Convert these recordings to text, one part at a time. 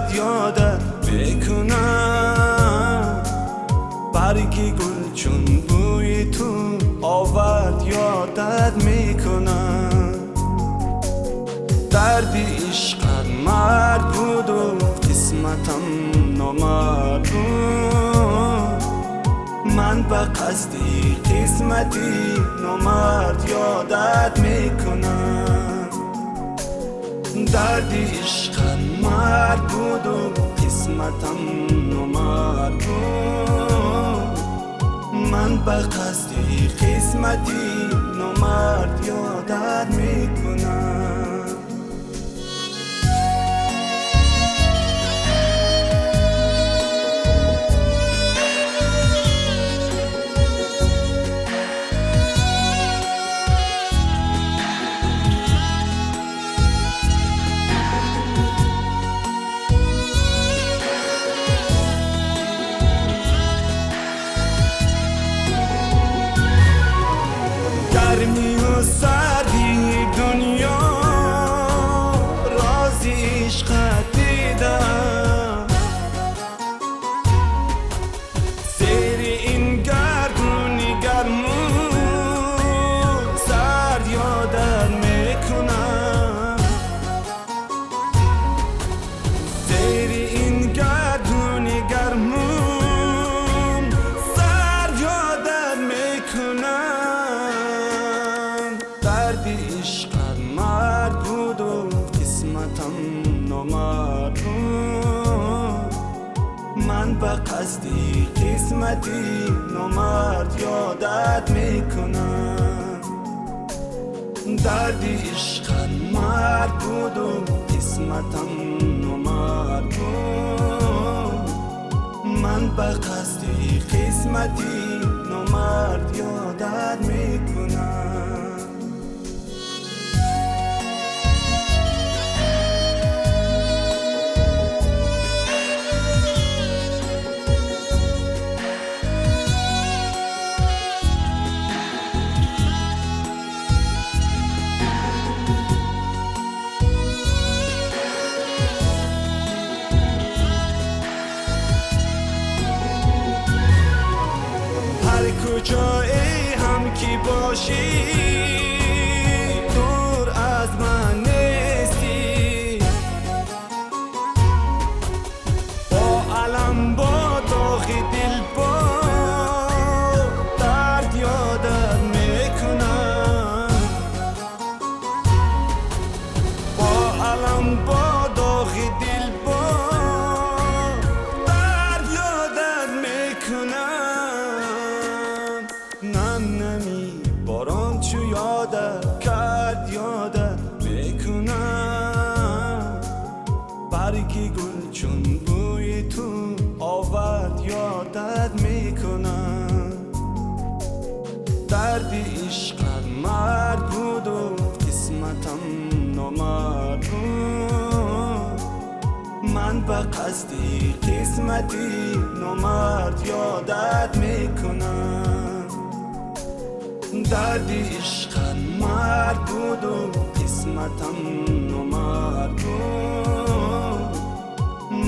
کرد یادت میکنم، برگی گل چون بوی تو آورد یادت میکنم. دردی عشقت مرد بود و قسمتم نامرد بود، من به قصدی قسمتی نامرد یادت میکنم. دردی عشقت مرد بود و قسمتم نامرد بود، من به قصدی قسمتی نامرد یادت میکنم. گرمی و سردی دنیا رازی عشقت دیدم، زیر این گردونی گرمو سرد یادت میکنم. زیر این گردونی گرمو سرد یادت میکنم. دردی عشقت مرد بود و قسمتم نامرد بود، من به قصدی قسمتی نامرد یادت میکنم. دردی عشقت مرد بود و قسمتم نامرد بود، من به قصدی قسمتی نامرد یادت میکنم. هر کجایی هم که باشی دور از من نیستی، با علم با داغ دل با درد یادت میکنم. با علم با داغ دل با درد یادت میکنم. نمی باران چو یادت کرد یادت میکنم، برگی گل چون بوی تو آورد یادت میکنم. دردی عشقت مرد بود و قسمتم نامرد بود، من به قصدی قسمتی نامرد یادت میکنم. دردی عشقت مرد بود و قسمتم نامرد بود،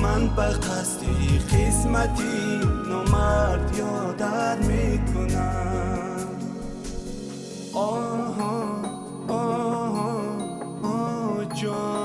من به قصدی قسمتی نامرد یادت میکنم. آه آه آه آه جان.